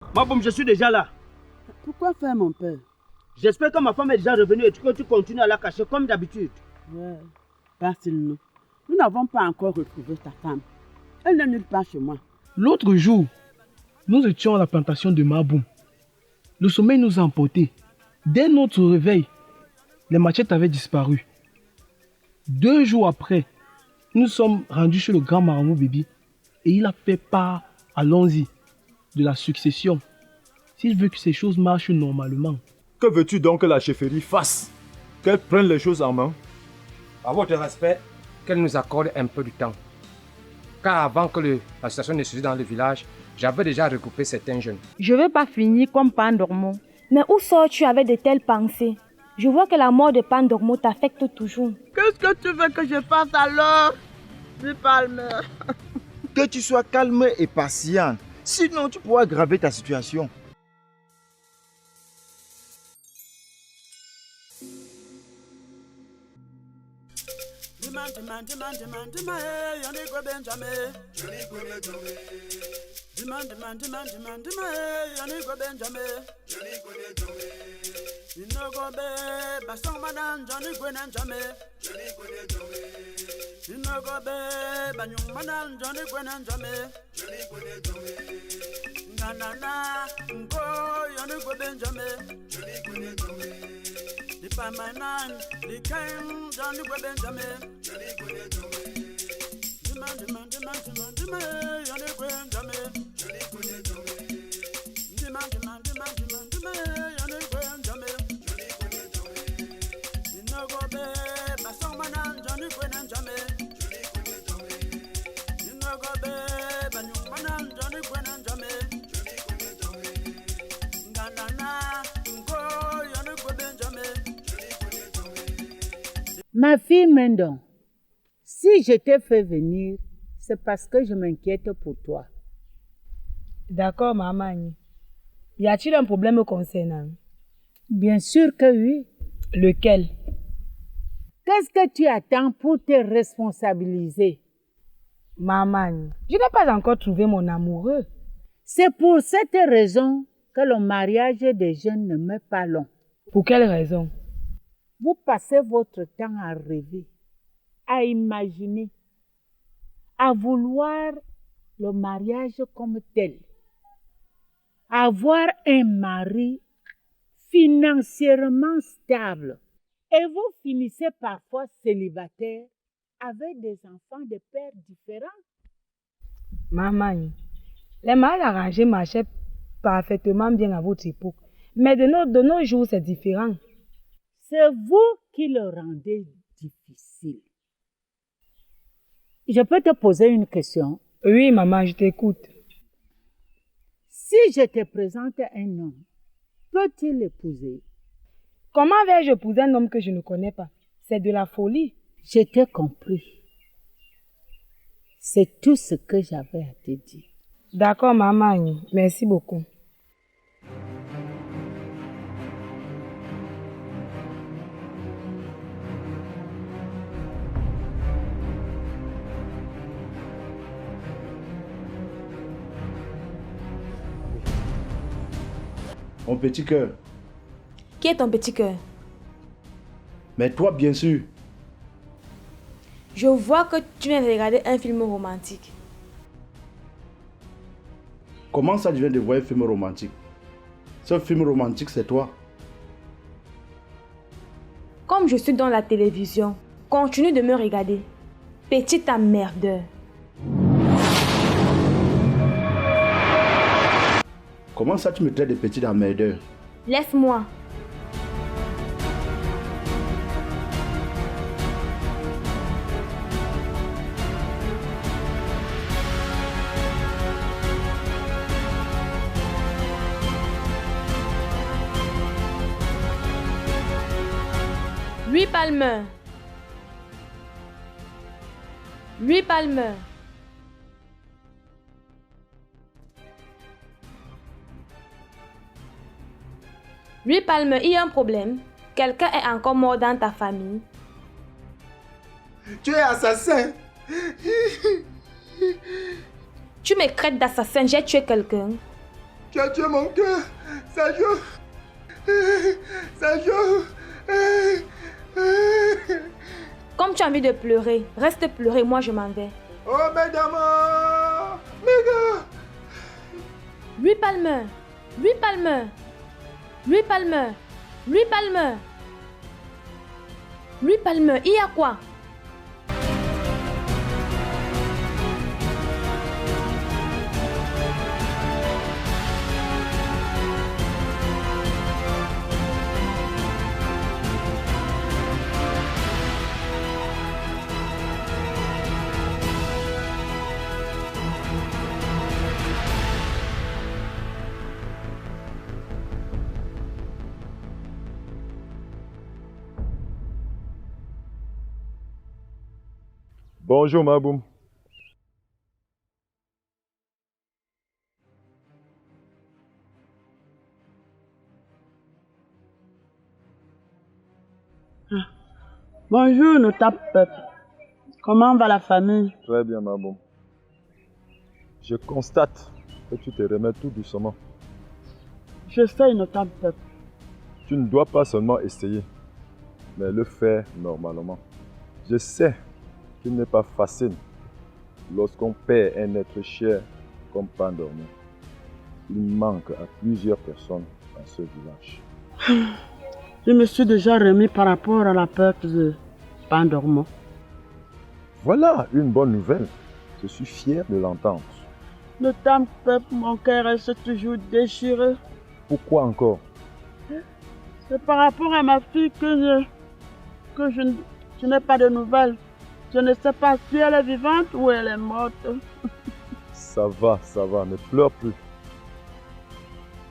Ma bombe, je suis déjà là. Pourquoi faire, mon père? J'espère que ma femme est déjà revenue et que tu continues à la cacher comme d'habitude. Ouais, Basilno, nous n'avons pas encore retrouvé ta femme. Elle n'est nulle part chez moi. L'autre jour, nous étions à la plantation de Maboum. Le sommeil nous a emportés. Dès notre réveil, les machettes avaient disparu. 2 jours après, nous sommes rendus chez le grand marabout Bibi et il a fait part à Lonzi de la succession. S'il veut que ces choses marchent normalement. Que veux-tu donc que la chefferie fasse? Qu'elle prenne les choses en main? À votre respect, qu'elle nous accorde un peu de temps. Car avant que la situation ne se fasse dans le village, j'avais déjà regroupé certains jeunes. Je ne veux pas finir comme Pandormo. Mais où sors-tu avec de telles pensées? Je vois que la mort de Pandormo t'affecte toujours. Qu'est-ce que tu veux que je fasse alors? Dis Palmer. Que tu sois calme et patient. Sinon, tu pourras aggraver ta situation. Ma fille Mendon, si je t'ai fait venir, c'est parce que je m'inquiète pour toi. D'accord, maman. Y a-t-il un problème concernant? Bien sûr que oui. Lequel? Qu'est-ce que tu attends pour te responsabiliser? Maman, je n'ai pas encore trouvé mon amoureux. C'est pour cette raison que le mariage des jeunes ne met pas long. Pour quelle raison? Vous passez votre temps à rêver, à imaginer, à vouloir le mariage comme tel, à avoir un mari financièrement stable. Et vous finissez parfois célibataire avec des enfants de pères différents. Maman, les mariages arrangés marchaient parfaitement bien à votre époque. Mais de nos jours, c'est différent. C'est vous qui le rendez difficile. Je peux te poser une question? Oui, maman, je t'écoute. Si je te présente un homme, peux-tu l'épouser? Comment vais-je épouser un homme que je ne connais pas? C'est de la folie. Je t'ai compris. C'est tout ce que j'avais à te dire. D'accord, maman. Merci beaucoup. Mon petit cœur. Qui est ton petit cœur? Mais toi, bien sûr. Je vois que tu viens de regarder un film romantique. Comment ça, tu viens de voir un film romantique? Ce film romantique, c'est toi. Comme je suis dans la télévision, continue de me regarder. Petit emmerdeur. Comment ça, tu me traites de petit emmerdeur? Laisse-moi. Lui Palmer. Lui Palmer. Lui Palmer, il y a un problème. Quelqu'un est encore mort dans ta famille. Tu es assassin. Tu me traites d'assassin, j'ai tué quelqu'un. Tu as tué mon cœur. Sergio. Sergio. Comme tu as envie de pleurer, reste pleurer, moi je m'en vais. Oh, mesdames. Méga. Louis Palmer, Louis Palmer, Louis Palmer, Louis Palmer. Louis Palmer, il y a quoi? Bonjour Maboum. Bonjour, notable peuple. Comment va la famille? Très bien Maboum. Je constate que tu te remets tout doucement. Je sais, notable peuple. Tu ne dois pas seulement essayer, mais le faire normalement. Je sais qu'il n'est pas facile lorsqu'on perd un être cher comme pain dormant. Il manque à plusieurs personnes dans ce village. Je me suis déjà remis par rapport à la perte de pain dormant. Voilà une bonne nouvelle. Je suis fier de l'entendre. Notable peuple, mon cœur reste toujours déchiré. Pourquoi encore? C'est par rapport à ma fille que je n'ai pas de nouvelles. Je ne sais pas si elle est vivante ou elle est morte. Ça va, ne pleure plus.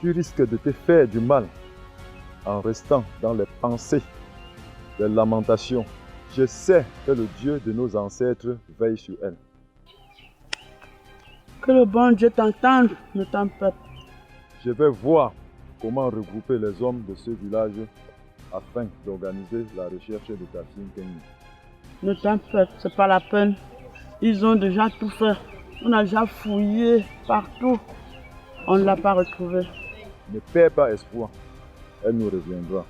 Tu risques de te faire du mal en restant dans les pensées, les lamentations. Je sais que le Dieu de nos ancêtres veille sur elle. Que le bon Dieu t'entende, notable peuple. Je vais voir comment regrouper les hommes de ce village afin d'organiser la recherche de ta fille Kenny. Notable peuple, c'est pas la peine. Ils ont déjà tout fait. On a déjà fouillé partout. On ne l'a pas retrouvée. Ne perds pas espoir. Elle nous reviendra.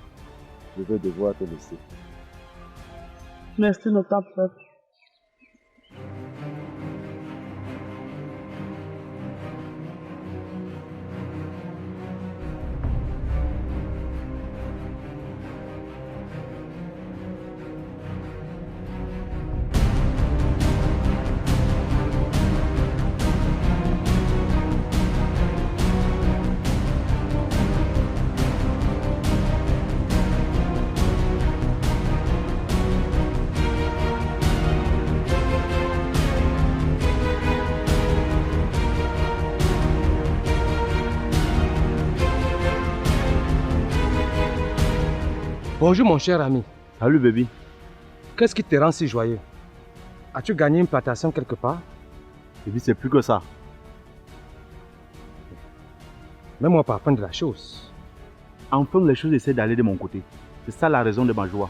Je vais devoir te laisser. Merci, notable peuple. Bonjour mon cher ami. Salut, baby. Qu'est-ce qui te rend si joyeux? As-tu gagné une plantation quelque part? Baby, c'est plus que ça. Mets-moi parfum de la chose. Enfin, les choses essaient d'aller de mon côté. C'est ça la raison de ma joie.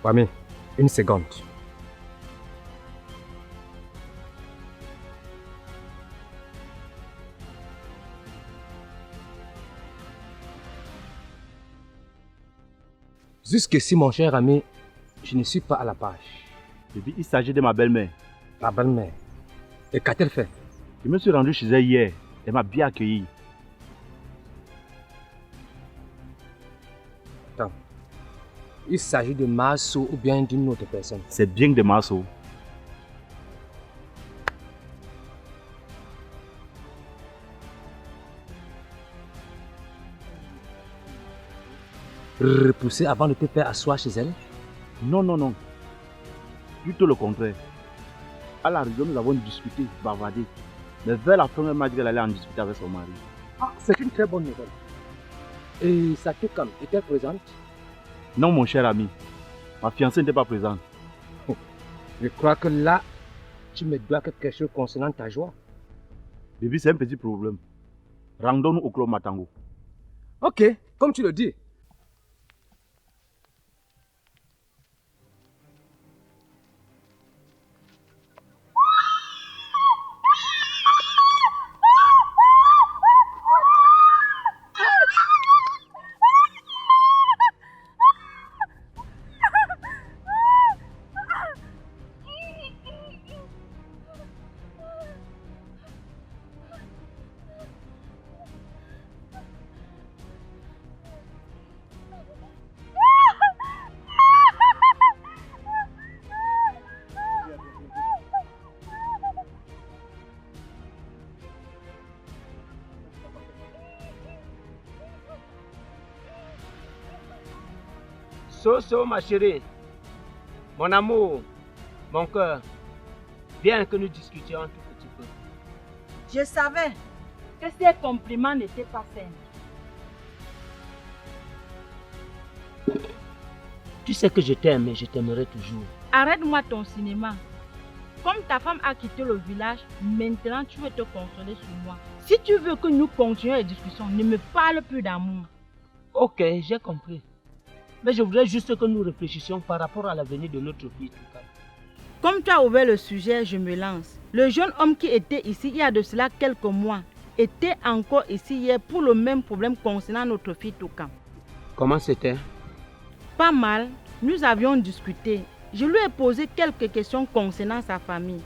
Wami, une seconde. Jusqu'ici, mon cher ami, je ne suis pas à la page. Baby, il s'agit de ma belle-mère. Ta belle-mère. Et qu'a-t-elle fait? Je me suis rendu chez elle hier. Elle m'a bien accueilli. Attends. Il s'agit de Masso ou bien d'une autre personne? C'est bien de Masso. Repousser avant de te faire asseoir chez elle? Non, non, non. Plutôt le contraire. À la rigueur, nous avons discuté, bavardé. Mais vers la fin, elle m'a dit qu'elle allait en discuter avec son mari. Ah, c'est une très bonne nouvelle. Et sa femme était présente? Non, mon cher ami. Ma fiancée n'était pas présente. Je crois que là, tu me dois quelque chose concernant ta joie. Baby, c'est un petit problème. Rendons-nous au club Matango. Ok, comme tu le dis. Soso, ma chérie, mon amour, mon cœur, viens que nous discutions un tout petit peu. Je savais que ces compliments n'étaient pas sains. Tu sais que je t'aime et je t'aimerai toujours. Arrête-moi ton cinéma. Comme ta femme a quitté le village, maintenant tu veux te consoler sur moi. Si tu veux que nous continuions les discussions, ne me parle plus d'amour. Ok, j'ai compris. Mais je voudrais juste que nous réfléchissions par rapport à l'avenir de notre fille. Comme tu as ouvert le sujet, je me lance. Le jeune homme qui était ici il y a de cela quelques mois était encore ici hier pour le même problème concernant notre fille Toukan. Comment c'était? Pas mal. Nous avions discuté. Je lui ai posé quelques questions concernant sa famille.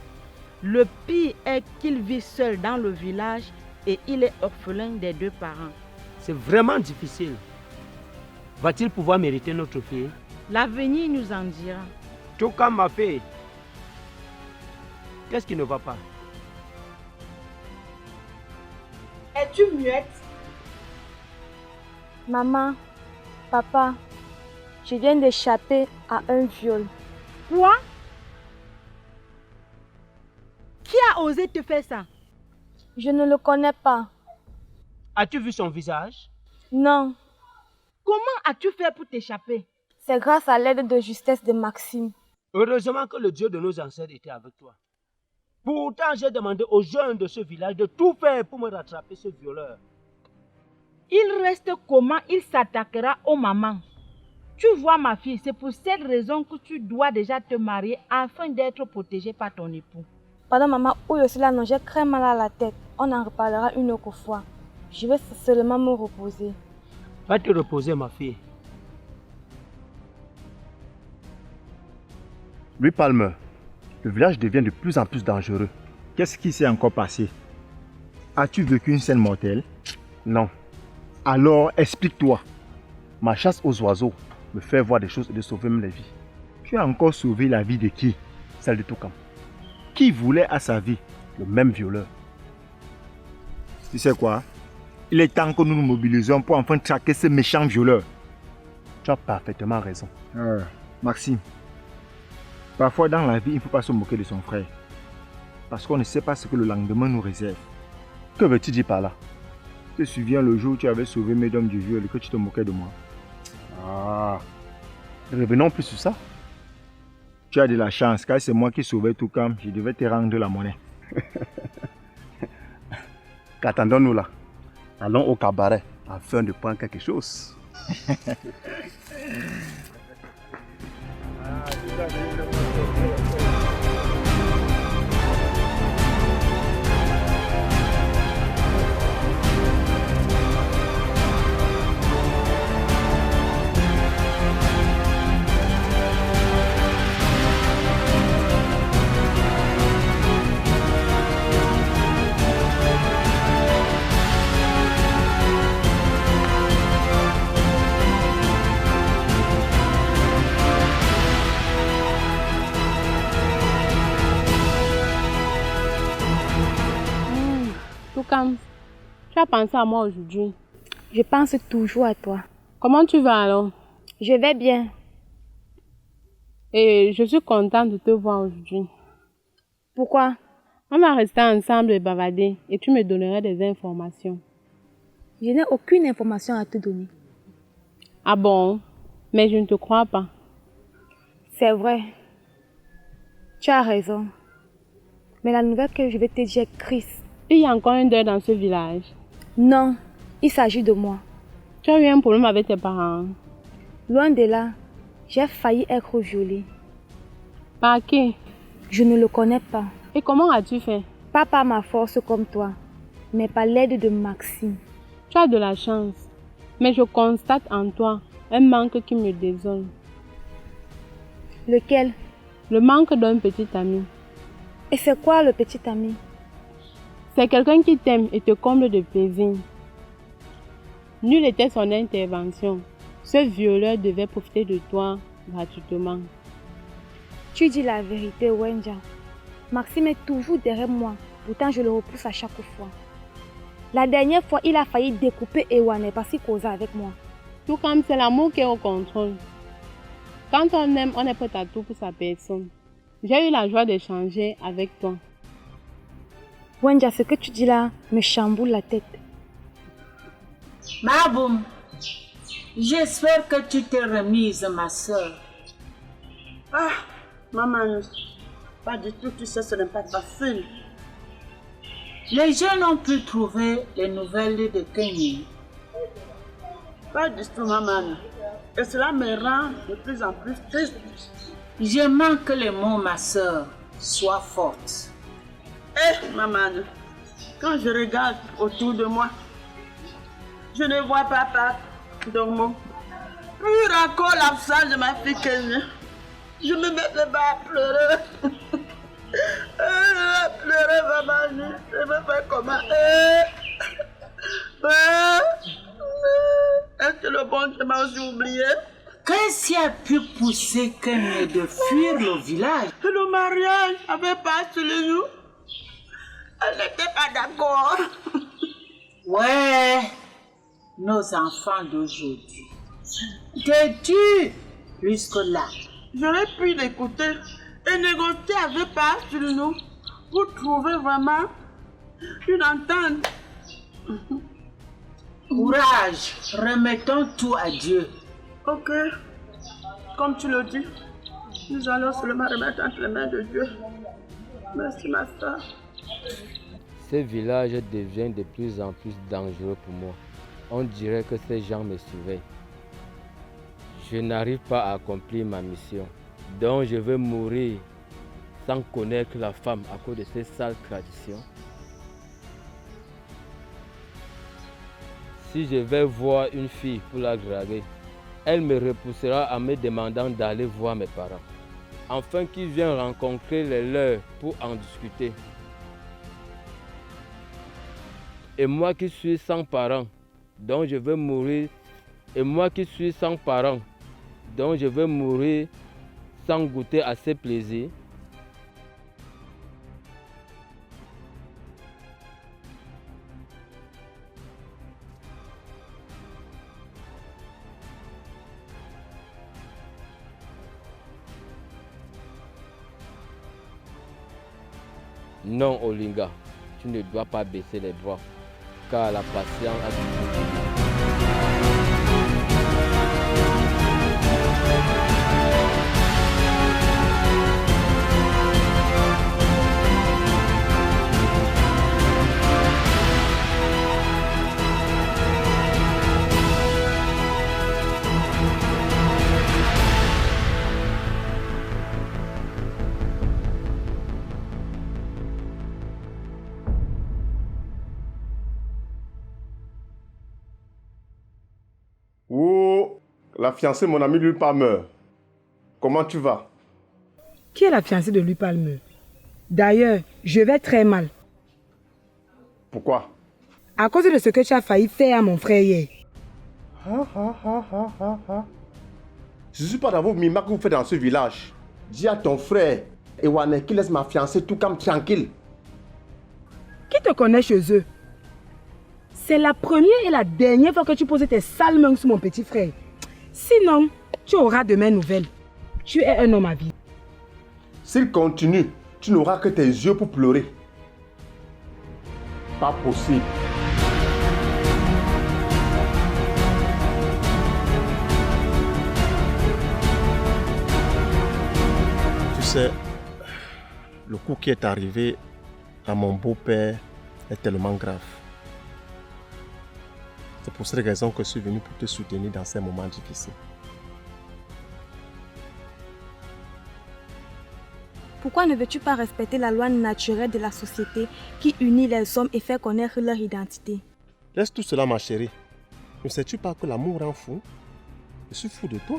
Le pire est qu'il vit seul dans le village et il est orphelin des 2 parents. C'est vraiment difficile. Va-t-il pouvoir mériter notre fille? L'avenir nous en dira. Toukan, ma fille. Qu'est-ce qui ne va pas? Es-tu muette? Maman, papa, je viens d'échapper à un viol. Quoi? Qui a osé te faire ça? Je ne le connais pas. As-tu vu son visage? Non. Comment as-tu fait pour t'échapper? C'est grâce à l'aide de justesse de Maxime. Heureusement que le Dieu de nos ancêtres était avec toi. Pourtant, j'ai demandé aux jeunes de ce village de tout faire pour me rattraper ce violeur. Il reste comment il s'attaquera aux mamans. Tu vois ma fille, c'est pour cette raison que tu dois déjà te marier afin d'être protégée par ton époux. Pardon maman, oui aussi là non, j'ai très mal à la tête. On en reparlera une autre fois. Je vais seulement me reposer. Va te reposer ma fille. Louis Palmer, le village devient de plus en plus dangereux. Qu'est-ce qui s'est encore passé? As-tu vécu une scène mortelle? Non. Alors, explique-toi. Ma chasse aux oiseaux me fait voir des choses et de sauver même les vies. Tu as encore sauvé la vie de qui? Celle de Toukan. Qui voulait à sa vie? Le même violeur. Tu sais quoi? Il est temps que nous nous mobilisions pour enfin traquer ce méchant violeur. Tu as parfaitement raison. Maxime, parfois dans la vie, il ne faut pas se moquer de son frère. Parce qu'on ne sait pas ce que le lendemain nous réserve. Que veux-tu dire par là? Tu te souviens le jour où tu avais sauvé mes dames du viol et que tu te moquais de moi? Revenons plus sur ça. Tu as de la chance, car c'est moi qui sauvais Toukan, je devais te rendre la monnaie. Qu'attendons-nous là? Allons au cabaret afin de prendre quelque chose. Toukan, tu as pensé à moi aujourd'hui? Je pense toujours à toi. Comment tu vas alors? Je vais bien. Et je suis contente de te voir aujourd'hui. Pourquoi? On va rester ensemble et bavarder et tu me donnerais des informations. Je n'ai aucune information à te donner. Ah bon? Mais je ne te crois pas. C'est vrai. Tu as raison. Mais la nouvelle que je vais te dire est triste. Il y a encore un deuil dans ce village. Non, il s'agit de moi. Tu as eu un problème avec tes parents? Loin de là, j'ai failli être violée. Par qui? Je ne le connais pas. Et comment as-tu fait? Pas par ma force comme toi, mais par l'aide de Maxime. Tu as de la chance, mais je constate en toi un manque qui me désole. Lequel? Le manque d'un petit ami. Et c'est quoi le petit ami? C'est quelqu'un qui t'aime et te comble de plaisir. Nulle n'était son intervention. Ce violeur devait profiter de toi gratuitement. Tu dis la vérité, Wenja. Maxime est toujours derrière moi. Pourtant, je le repousse à chaque fois. La dernière fois, il a failli découper Ewane parce qu'il causait avec moi. Tout comme c'est l'amour qui est au contrôle. Quand on aime, on est prêt à tout pour sa personne. J'ai eu la joie d'échanger avec toi. Wenja, ce que tu dis là me chamboule la tête. Maboum, j'espère que tu t'es remise, ma soeur. Ah, maman, pas du tout, tu sais, ce n'est pas facile. Les jeunes ont pu trouver les nouvelles de Kenny. Pas du tout, maman. Et cela me rend de plus en plus triste. Je manque les mots, ma soeur. Sois forte. Eh, maman, quand je regarde autour de moi, je ne vois pas papa, Dormo. Plus encore l'absence de ma fille Kenny. Je me mets à pleurer. Pleurer, maman, je me fais comment? Est-ce que le bon Dieu m'a aussi oublié? Qu'est-ce qui a pu pousser Kenny de fuir le village? Le mariage avait pas sur nous. Elle n'était pas d'accord. Ouais, nos enfants d'aujourd'hui. T'es-tu jusque-là? J'aurais pu l'écouter et négocier avec pas sur nous pour trouver vraiment une entente. Courage, remettons tout à Dieu. Ok, comme tu le dis, nous allons seulement remettre entre les mains de Dieu. Merci ma soeur. Ce village devient de plus en plus dangereux pour moi. On dirait que ces gens me surveillent. Je n'arrive pas à accomplir ma mission. Donc je veux mourir sans connaître la femme à cause de ces sales traditions. Si je vais voir une fille pour la draguer, elle me repoussera en me demandant d'aller voir mes parents. Enfin qu'ils viennent rencontrer les leurs pour en discuter. Et moi qui suis sans parents, donc je veux mourir. Et moi qui suis sans parents, donc je veux mourir sans goûter à ces plaisirs. Non, Olinga, tu ne dois pas baisser les bras, car la patience a du goût. Oh, la fiancée de mon ami Louis Palmer. Comment tu vas? Qui est la fiancée de Louis Palmer? D'ailleurs, je vais très mal. Pourquoi? À cause de ce que tu as failli faire à mon frère hier. Je ne suis pas dans vos mimas que vous faites dans ce village. Dis à ton frère Ewane qu'il laisse ma fiancée tout comme tranquille. Qui te connaît chez eux? C'est la première et la dernière fois que tu poses tes sales mains sur mon petit frère. Sinon, tu auras de mes nouvelles. Tu es un homme à vie. S'il continue, tu n'auras que tes yeux pour pleurer. Pas possible. Tu sais, le coup qui est arrivé à mon beau-père est tellement grave. C'est pour cette raison que je suis venu pour te soutenir dans ces moments difficiles. Pourquoi ne veux-tu pas respecter la loi naturelle de la société qui unit les hommes et fait connaître leur identité? Laisse tout cela, ma chérie. Ne sais-tu pas que l'amour rend fou? Je suis fou de toi.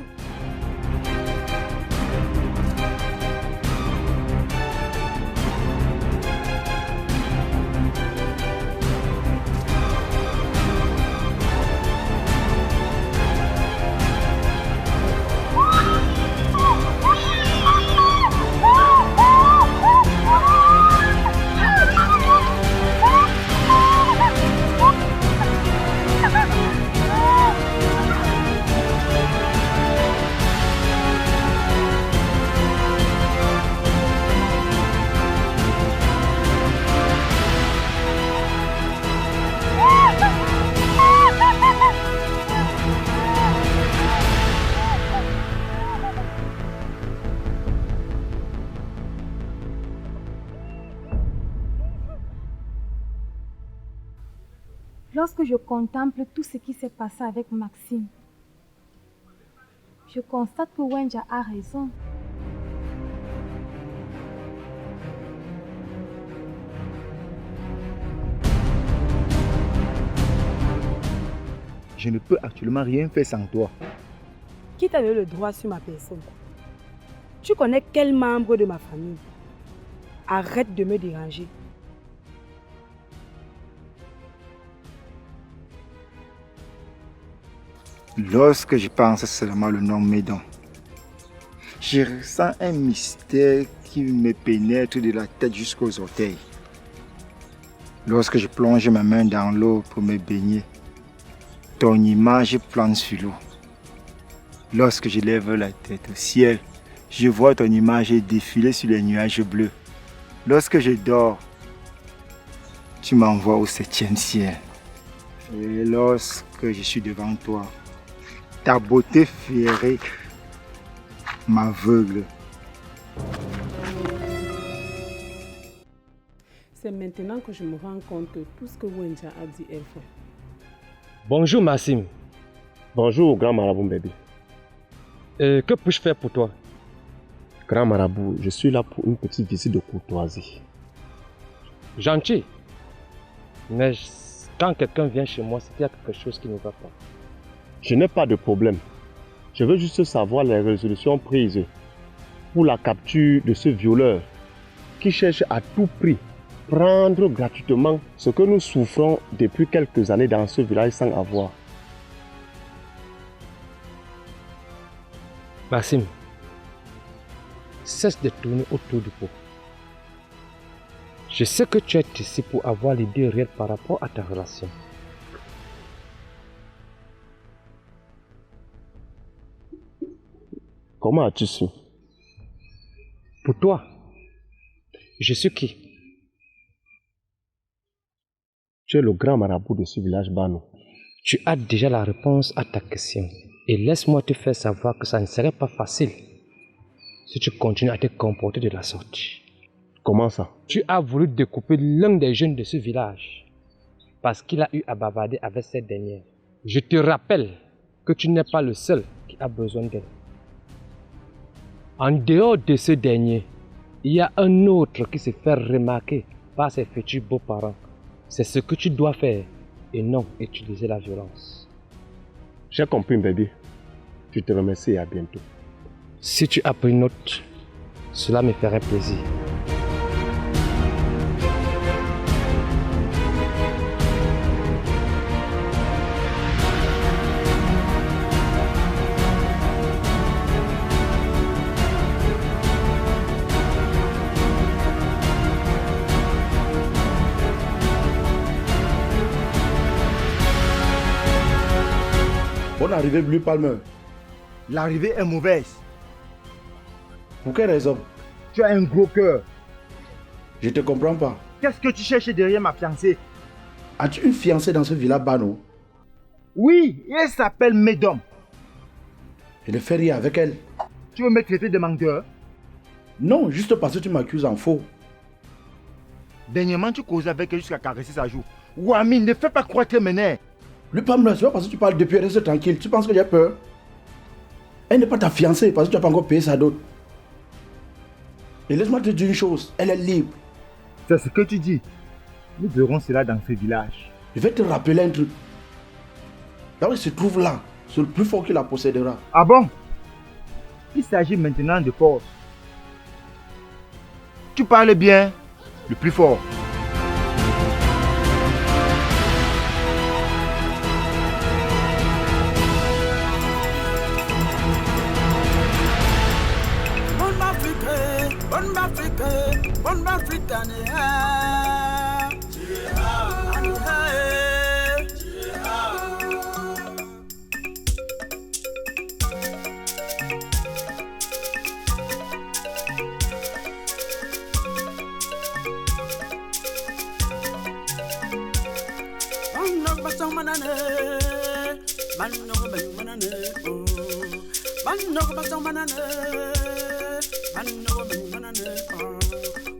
Lorsque je contemple tout ce qui s'est passé avec Maxime, je constate que Wenja a raison. Je ne peux actuellement rien faire sans toi. Qui t'a donné le droit sur ma personne? Tu connais quel membre de ma famille? Arrête de me déranger. Lorsque je pense seulement le nom Médon, je ressens un mystère qui me pénètre de la tête jusqu'aux orteils. Lorsque je plonge ma main dans l'eau pour me baigner, ton image plane sur l'eau. Lorsque je lève la tête au ciel, je vois ton image défiler sur les nuages bleus. Lorsque je dors, tu m'envoies au 7e ciel. Et lorsque je suis devant toi, ta beauté féerique m'aveugle. C'est maintenant que je me rends compte que tout ce que Wenja a dit est vrai. Bonjour Maxime. Bonjour grand marabout bébé. Que puis-je faire pour toi? Grand marabout, je suis là pour une petite visite de courtoisie. Gentil. Mais quand quelqu'un vient chez moi, c'est qu'il y a quelque chose qui ne va pas. Je n'ai pas de problème. Je veux juste savoir les résolutions prises pour la capture de ce violeur qui cherche à tout prix prendre gratuitement ce que nous souffrons depuis quelques années dans ce village sans avoir. Maxime, cesse de tourner autour du pot. Je sais que tu es ici pour avoir l'idée réelle par rapport à ta relation. Comment as-tu su? Pour toi, je suis qui? Tu es le grand marabout de ce village Bano. Tu as déjà la réponse à ta question. Et laisse-moi te faire savoir que ça ne serait pas facile si tu continues à te comporter de la sorte. Comment ça? Tu as voulu découper l'un des jeunes de ce village parce qu'il a eu à bavarder avec cette dernière. Je te rappelle que tu n'es pas le seul qui a besoin d'elle. En dehors de ce dernier, il y a un autre qui se fait remarquer par ses futurs beaux-parents. C'est ce que tu dois faire et non utiliser la violence. J'ai compris, bébé. Je te remercie et à bientôt. Si tu as pris note, cela me ferait plaisir. Bonne arrivée, Blue Palmer. L'arrivée est mauvaise. Pour quelle raison? Tu as un gros cœur. Je te comprends pas. Qu'est-ce que tu cherches derrière ma fiancée? As-tu une fiancée dans ce village Bano? Oui, elle s'appelle Médom. Je ne fais rien avec elle. Tu veux me traiter de menteur? Non, juste parce que tu m'accuses en faux. Dernièrement, tu causais avec elle jusqu'à caresser sa joue. Wami, ne fais pas croire que tu m'énerves. Le Palmer, c'est pas parce que tu parles depuis, reste tranquille. Tu penses que j'ai peur? Elle n'est pas ta fiancée parce que tu n'as pas encore payé sa dot. Et laisse-moi te dire une chose, elle est libre. C'est ce que tu dis. Nous verrons cela dans ce village. Je vais te rappeler un truc. Là où il se trouve là, c'est le plus fort qui la possédera. Ah bon? Il s'agit maintenant de force. Tu parles bien, le plus fort. Bonne africaine,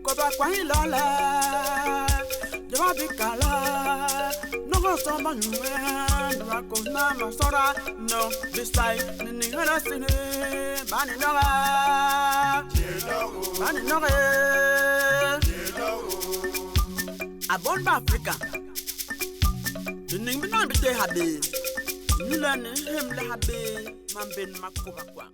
Koba kwa ilola, jawabi kala, no Bongo samba nyume, wako na masora, no, beside, nini hana sine, bani noga, bani noga, a bon Africa, nini binan bide habe, nilani him le habe, man ben makuba kwa.